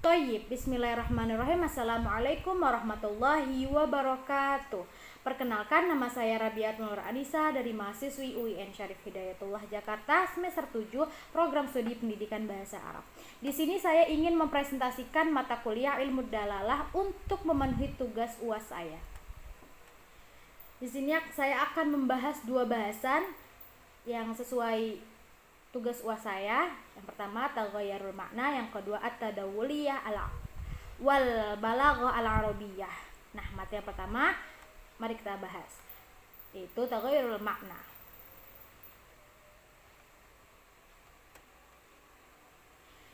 Toyib, bismillahirrahmanirrahim. Assalamualaikum warahmatullahi wabarakatuh. Perkenalkan, nama saya Rabiat Nur Anissa dari mahasiswi UIN Syarif Hidayatullah Jakarta, semester 7, program studi pendidikan bahasa Arab. Di sini saya ingin mempresentasikan mata kuliah ilmu dalalah untuk memenuhi tugas UAS saya. Di sini saya akan membahas dua bahasan yang sesuai tugas UAS saya. Yang pertama taghayyurul makna, yang kedua at-tadawuliyah wal balaghah al-arabiyyah. Nah, materi yang pertama mari kita bahas, yaitu taghayyurul makna.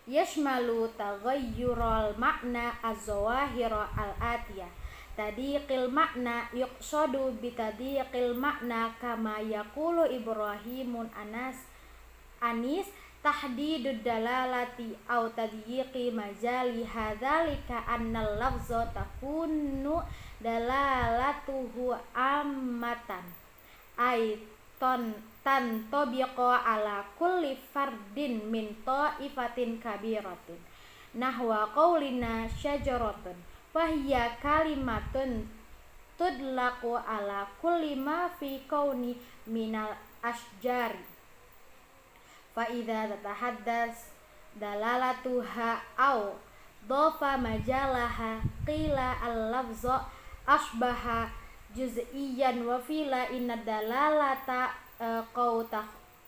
Yashmalu taghayyurul makna az-zawahira al-atiyah. Tadiqil makna yuqsadu bitadiqil makna kama yaqulu Ibrahimun Anis tahdidud dalalati au tadyiqi majali hadzalika annal lafza takunu dalalatuhu ammatan aiton tantabiqa ala kulli fardin min ta'ifatin kabiratin nahwa qaulina syajaratun fahiya kalimatun tudlaqu ala kulli ma fi kauni minal asjari fa idza tatahaddas dalalatuha au dhafa majalaha qila al-lafza asbaha juz'iyan wa fila inna dalalata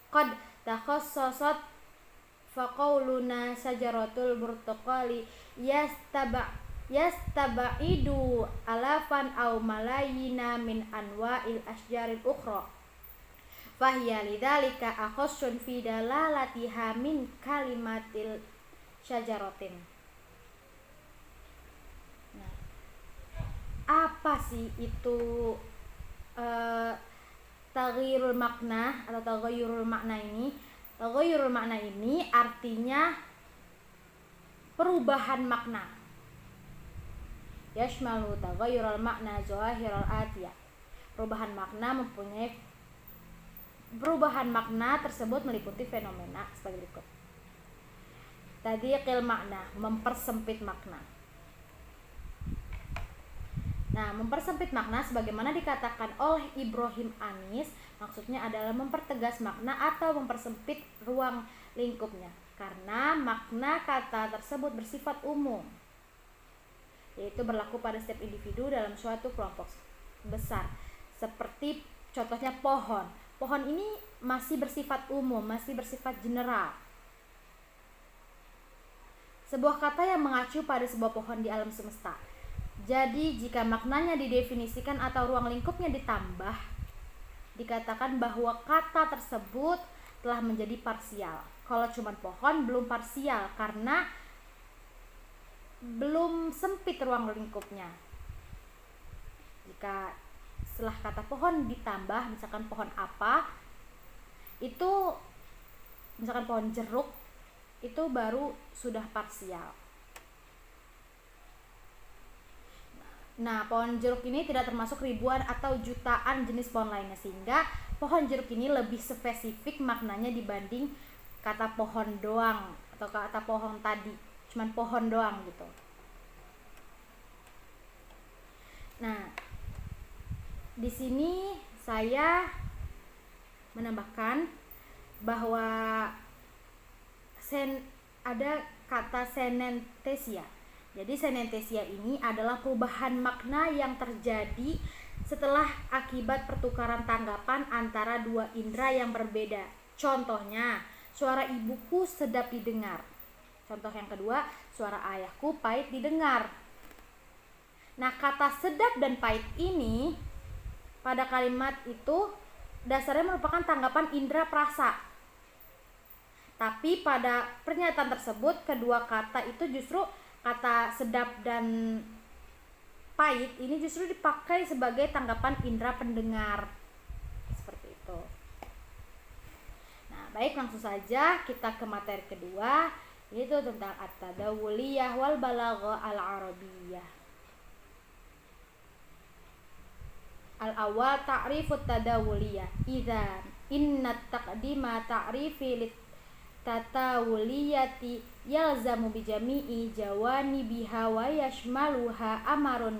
qad takhassasat fa qauluna sajaratul burtuqali yastaba'idu alafan au malayina min anwa'il asjaril ukhra fahiya lidzalika akhassun fi dalalatiha min kalimatil syajaratin. Nah, apa sih itu taghayyurul makna atau taghayyurul makna ini? Taghayyurul makna ini artinya perubahan makna. Yashmalu taghayyurul makna zawahiral atiyah. Perubahan makna tersebut meliputi fenomena sebagai berikut. Tadyiqil makna, mempersempit makna. Nah, mempersempit makna sebagaimana dikatakan oleh Ibrahim Anis, maksudnya adalah mempertegas makna atau mempersempit ruang lingkupnya, karena makna kata tersebut bersifat umum, yaitu berlaku pada setiap individu dalam suatu kelompok besar. Seperti contohnya pohon. Pohon ini masih bersifat umum, masih bersifat general. Sebuah kata yang mengacu pada sebuah pohon di alam semesta. Jadi jika maknanya didefinisikan atau ruang lingkupnya ditambah, dikatakan bahwa kata tersebut telah menjadi parsial. Kalau cuma pohon belum parsial karena belum sempit ruang lingkupnya. Jika setelah kata pohon ditambah, misalkan pohon apa, itu misalkan pohon jeruk, itu baru sudah parsial. Nah, pohon jeruk ini tidak termasuk ribuan atau jutaan jenis pohon lainnya, sehingga pohon jeruk ini lebih spesifik maknanya dibanding kata pohon doang atau kata pohon tadi, cuman pohon doang gitu. Nah, di sini saya menambahkan bahwa ada kata senentesia. Jadi senentesia ini adalah perubahan makna yang terjadi setelah akibat pertukaran tanggapan antara dua indera yang berbeda. Contohnya, suara ibuku sedap didengar. Contoh yang kedua, suara ayahku pahit didengar. Nah, kata sedap dan pahit ini pada kalimat itu dasarnya merupakan tanggapan indera perasa. Tapi pada pernyataan tersebut kedua kata itu justru kata sedap dan pahit ini justru dipakai sebagai tanggapan indera pendengar. Seperti itu. Nah, baik, langsung saja kita ke materi kedua, yaitu tentang at-tadawuliyah wal balaghah al-arabiyyah. Al-awwal ta'rifut tadawuliyah. Idzan inna taqdima ta'rifi tatawuliyati yalzamu bijami'i jawanibiha wa yashmaluha amarun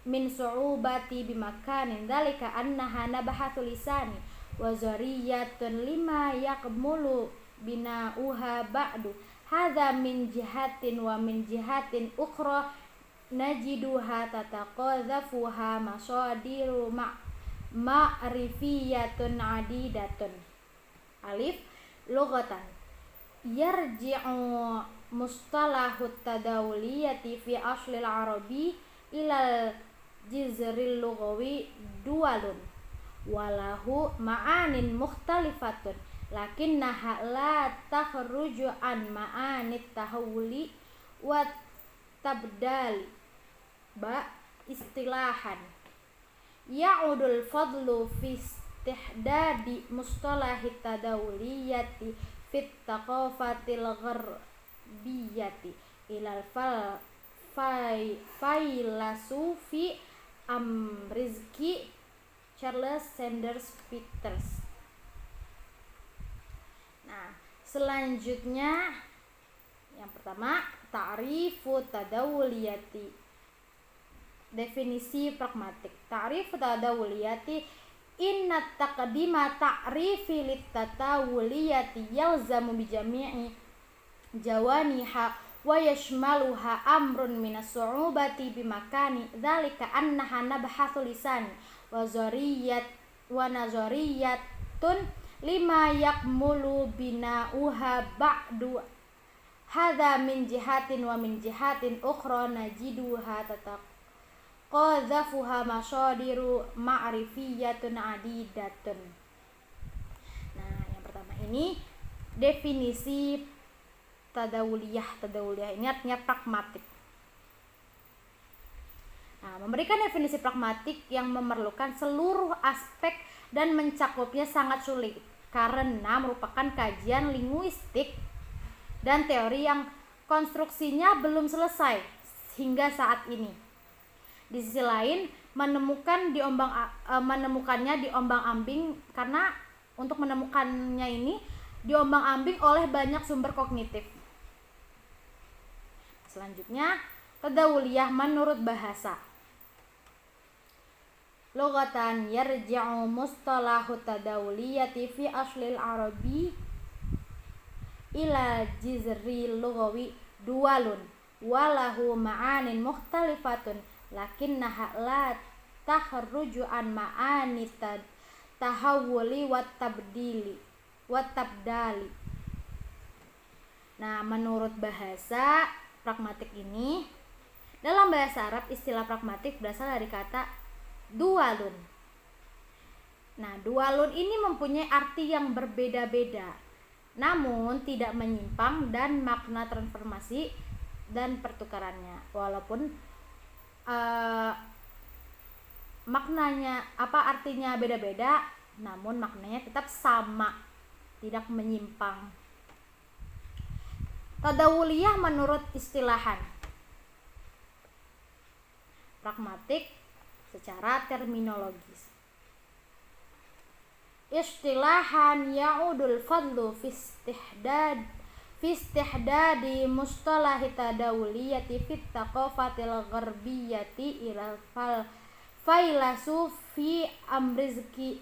min su'ubati bimakanin dalika annaha nabahathu lisani wa zariyatun lima yakmulu bina'uha ba'du hadha min jihatin wa min jihatin ukhra najiduha tataqadhafuha masadiru ma'rifiyatun adidatun. Alif lughatan yarji'u mustalahut tadawuliyati fi aslil arabi ilal jizril lughawi dualun walahu ma'anin mukhtalifatun lakinnaha la takhruju an ma'anit tahawuli wa tabdali istilahan ya'udul fadlu fi istihdadi mustalahit tadawuliyati fit taqafatil gharbiyyati ilal failasufi Amrizki Charles Sanders Peirce. Nah, selanjutnya yang pertama ta'rifu tadawuliyati. Definisi pragmatik. Ta'rifu tadawuliyati inna taqdima ta'rifi litatawuliyati yalzamu bijami'i jawaniha wa yashmaluha amrun minas su'ubati bimakani dzalika annaha nabhathu lisani wa nazariyatun lima yakmulu bina'uha ba'du hadza min jihatin wa min jihatin ukhra najiduha tataqadhafuha masadiru ma'rifiyatun adidatun. Nah, yang pertama ini definisi tadawuliyah. Tadawuliyah ini artinya pragmatik. Nah, memberikan definisi pragmatik yang memerlukan seluruh aspek dan mencakupnya sangat sulit karena merupakan kajian linguistik dan teori yang konstruksinya belum selesai hingga saat ini. Di sisi lain, menemukannya diombang-ambing karena untuk menemukannya ini diombang-ambing oleh banyak sumber kognitif. Selanjutnya, tadawuliyah menurut bahasa. Lughatan yarji'u mustalahu tadawuliyati fi aslil arabi ila jizri lughawi dualun walahu ma'anin mukhtalifatun lakinnaha la takhruju an ma'ani tahawuli wat tabdali. Nah, menurut bahasa pragmatik ini, dalam bahasa Arab istilah pragmatik berasal dari kata dualun. Nah, dualun ini mempunyai arti yang berbeda-beda, namun tidak menyimpang dan makna transformasi dan pertukarannya. Walaupun maknanya artinya beda-beda, namun maknanya tetap sama, tidak menyimpang. Tadawuliyah menurut istilahan pragmatik secara terminologis. Istilahan ya'udul fadlu fi istihdadi mustalahi tadawuliyati fit taqafatil gharbiyyati ila failasufi Amrizki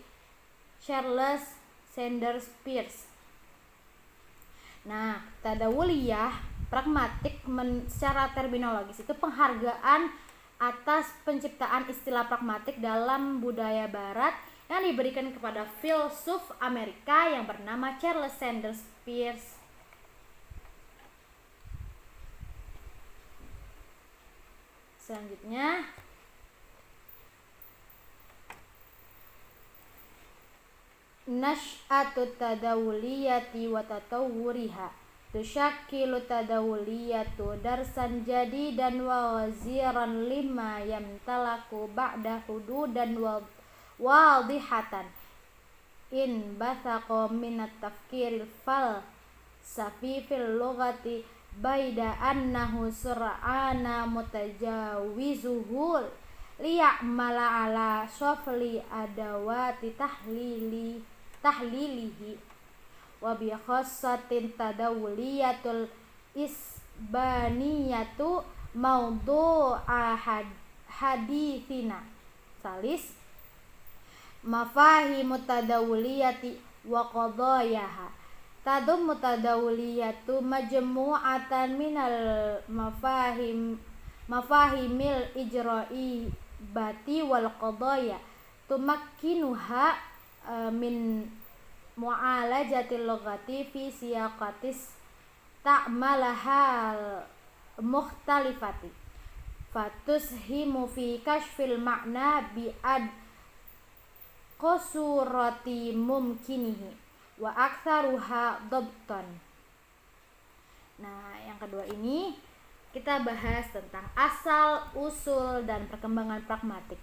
Charles Sanders Peirce. Nah, tadawuliyah pragmatik secara terminologis itu penghargaan atas penciptaan istilah pragmatik dalam budaya barat yang diberikan kepada filsuf Amerika yang bernama Charles Sanders Peirce. Selanjutnya, nash'atu tadawuliyati wa tatawwuriha tusyakkilu tadawuliyatu darsan jadidan wa waziran lima yamtalaku ba'da hududan wadihatan in bathaqa minat tafkiril falsafi fil lughati baida annahu sur'ana mutajawizuhul liya'mala ala sofli adawati tahlilihi wa bi khassatin tadawuliyatul isbaniyatu maudu'a hadithina. Salis mafahimu tadawuliyati wa qadayaha. Tadummu tadawuliyatu majmu'atan minal mafahimil ijra'i bati wal qadaya tumakkinuha min mu'alajatil lughati fi siyaqatis ta'malahal mukhtalifati fatushimu fi kashfil ma'na bi'ad qasurati mumkinihi wa aktsaruha dabtan. Nah, yang kedua ini kita bahas tentang asal, usul, dan perkembangan pragmatik.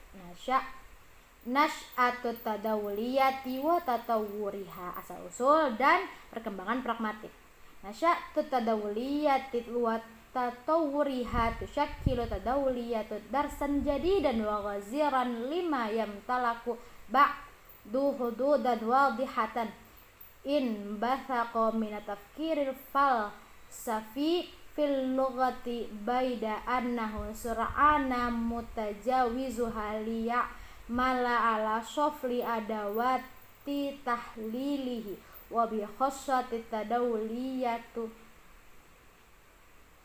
Nash'atut tadawuliyati wa tatawwuriha, asal usul dan perkembangan pragmatik. Nash'atut tadawuliyati wa tatawwuriha tusyakkilu tadawuliyatu darsan jadidan wa ghaziran lima yamtalaku ba'du hududan wadihatan in bathaqa min tafkiril falsafi fil lughati baida annahu sur'ana mutajawizuha liya mala ala sofli adawati tahlilihi wa bi khassati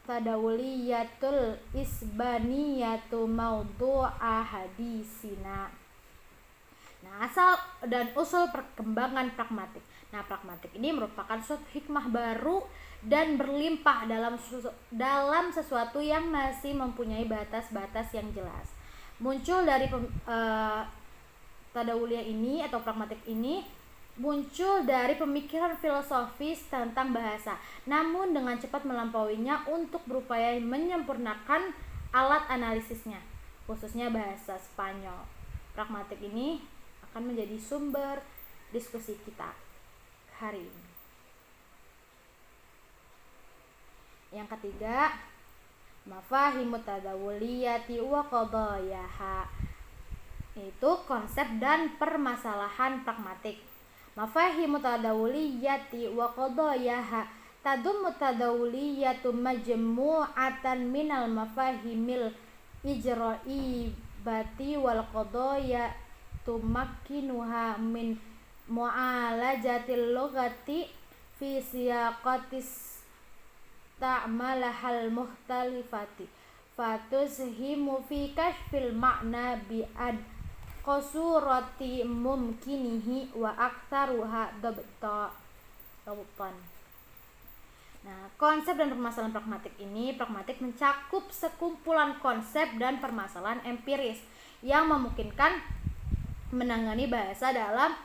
tadawuliyatul isbaniyatu maudu'a hadisina. Nah, asal dan usul perkembangan pragmatik. Nah, pragmatik ini merupakan suatu hikmah baru dan berlimpah dalam sesuatu yang masih mempunyai batas-batas yang jelas. Muncul dari tadawuliyah ini atau pragmatik ini muncul dari pemikiran filosofis tentang bahasa, namun dengan cepat melampauinya untuk berupaya menyempurnakan alat analisisnya, khususnya bahasa Spanyol. Pragmatik ini akan menjadi sumber diskusi kita hari ini. Yang ketiga, mafahimu tadawuliyati wa qadayaha, itu konsep dan permasalahan pragmatik. Mafahimu tadawuliyati wa qadayaha tadummu tadawuliyatu majmu'atan minal mafahimil ijra'i bati wal qadaya tumakkinuha min mu'alajatil lughati fi siyaqatis ta'malahal mukhtalifati fatushimu fi kashfil ma'na bi'ad qasurati mumkinihi wa aktsaruha dabtan. Nah, konsep dan permasalahan pragmatik ini, pragmatik mencakup sekumpulan konsep dan permasalahan empiris yang memungkinkan menangani bahasa dalam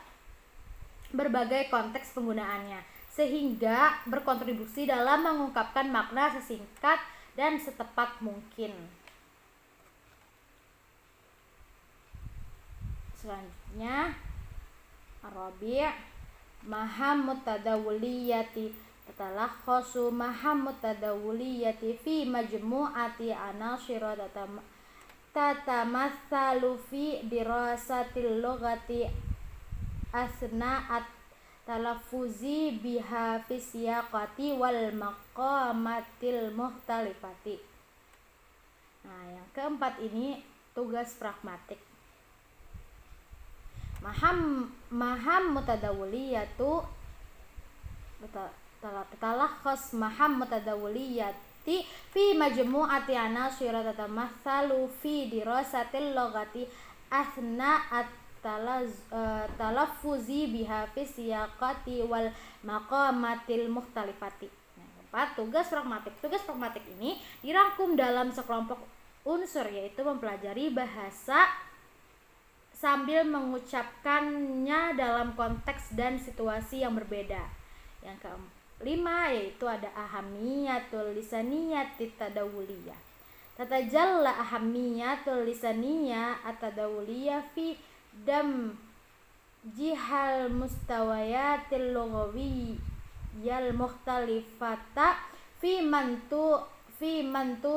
berbagai konteks penggunaannya, sehingga berkontribusi dalam mengungkapkan makna sesingkat dan setepat mungkin. Selanjutnya, Rabi' mahammut tadawuliyati tatalakhasu mahammut tadawuliyati fi majmu'ati anashira tatamatsalu fi dirasatil lughati asna'at talaffuzi biha fi siyaqati wal maqamatil mukhtalifati. Nah, yang keempat ini tugas pragmatik. Maham mutadawuliyatu talakhas maham mutadawuliyati fi majmu'ati anashira tatamatsalu fi dirasatil lughati asna'at talaffuzi biha fi siyaqati wal maqamatil mukhtalifati. Nah, tugas pragmatik. Tugas pragmatik ini dirangkum dalam sekelompok unsur, yaitu mempelajari bahasa sambil mengucapkannya dalam konteks dan situasi yang berbeda. Yang kelima yaitu ada ahamiyatul lisaniyati tadawuliyah. Tatajalla ahamiyatul lisaniyah at-tadawuliyah fi dam jihal mustawayatil lughawiyyal mukhtalifata fi mantu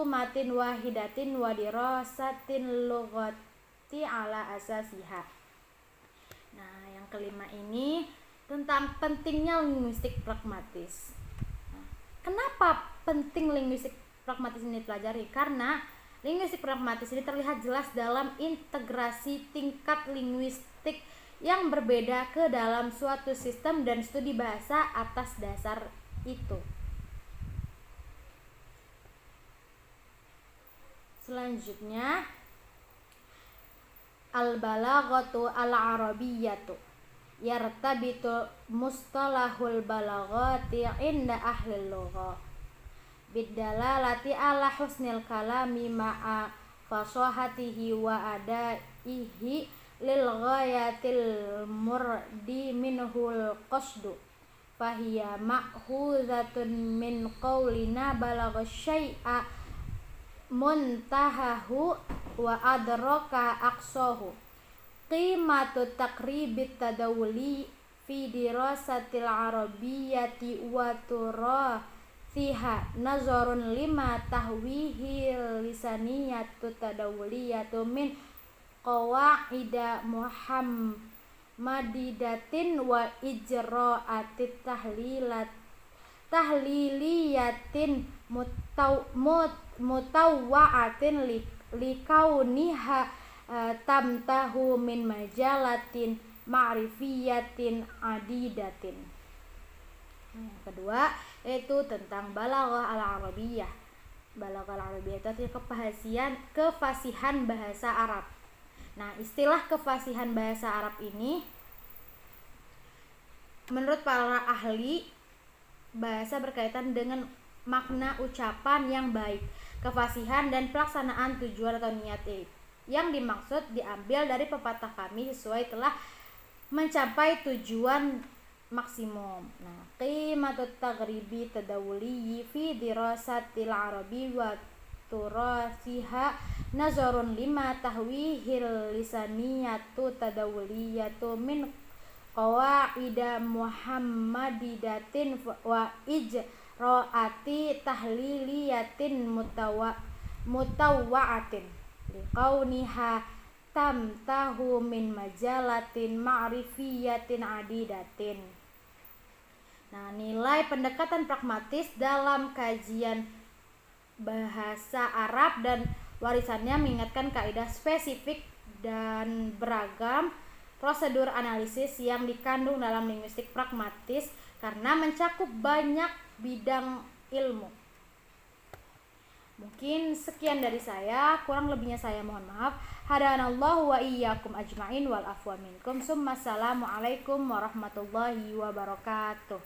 matin wahidatin wa dirasatin lughati ala asasiha. Nah, yang kelima ini tentang pentingnya linguistik pragmatis. Nah, kenapa penting linguistik pragmatis ini dipelajari? Karena linguistik pragmatis ini terlihat jelas dalam integrasi tingkat linguistik yang berbeda ke dalam suatu sistem dan studi bahasa atas dasar itu. Selanjutnya, al-balaghatu al-arabiyyatu yartabitu mustalahul balaghati inda ahli lughah bidalalati ala husnil kalami ma'a fasahatihi wa adaihi lil ghayatil murdi minhul qasdu fahiya ma'khuzatun min qawlina balagha syai'a muntahahu wa adraka aqsahu. Qimatu taqribit tadawuli fi dirasatil arabiyyati wa turathiha nazarun lima tahwihi lisaniyatu tadawuliyatu min qawaida muhammadidatin wa ijra'atit tahliliyatin mutawwa'atin likauniha tamtahu min majalatin ma'rifiyatin adidatin. Yang kedua yaitu tentang balaghah al-arabiyyah. Balaghah al-arabiyyah itu kefasihan bahasa Arab. Nah, istilah kefasihan bahasa Arab ini menurut para ahli bahasa berkaitan dengan makna ucapan yang baik, kefasihan dan pelaksanaan tujuan atau niat yang dimaksud diambil dari pepatah kami sesuai telah mencapai tujuan maksimum. Nah, qimatut taghribi tadawuli fi dirasatil arabi wa turasiha nazarun lima tahwihil lisaniyatu tadawuliyatu min qawaida muhammadidatin wa ijra'ati tahliliyatin mutawwa'atin liqauniha tamtahu min majalatin ma'rifiyatin adidatin. Nah, nilai pendekatan pragmatis dalam kajian bahasa Arab dan warisannya mengingatkan kaidah spesifik dan beragam prosedur analisis yang dikandung dalam linguistik pragmatis karena mencakup banyak bidang ilmu. Mungkin sekian dari saya, kurang lebihnya saya mohon maaf. Hadanallahu wa iyyakum ajmain wal afwa minkum. Assalamualaikum warahmatullahi wabarakatuh.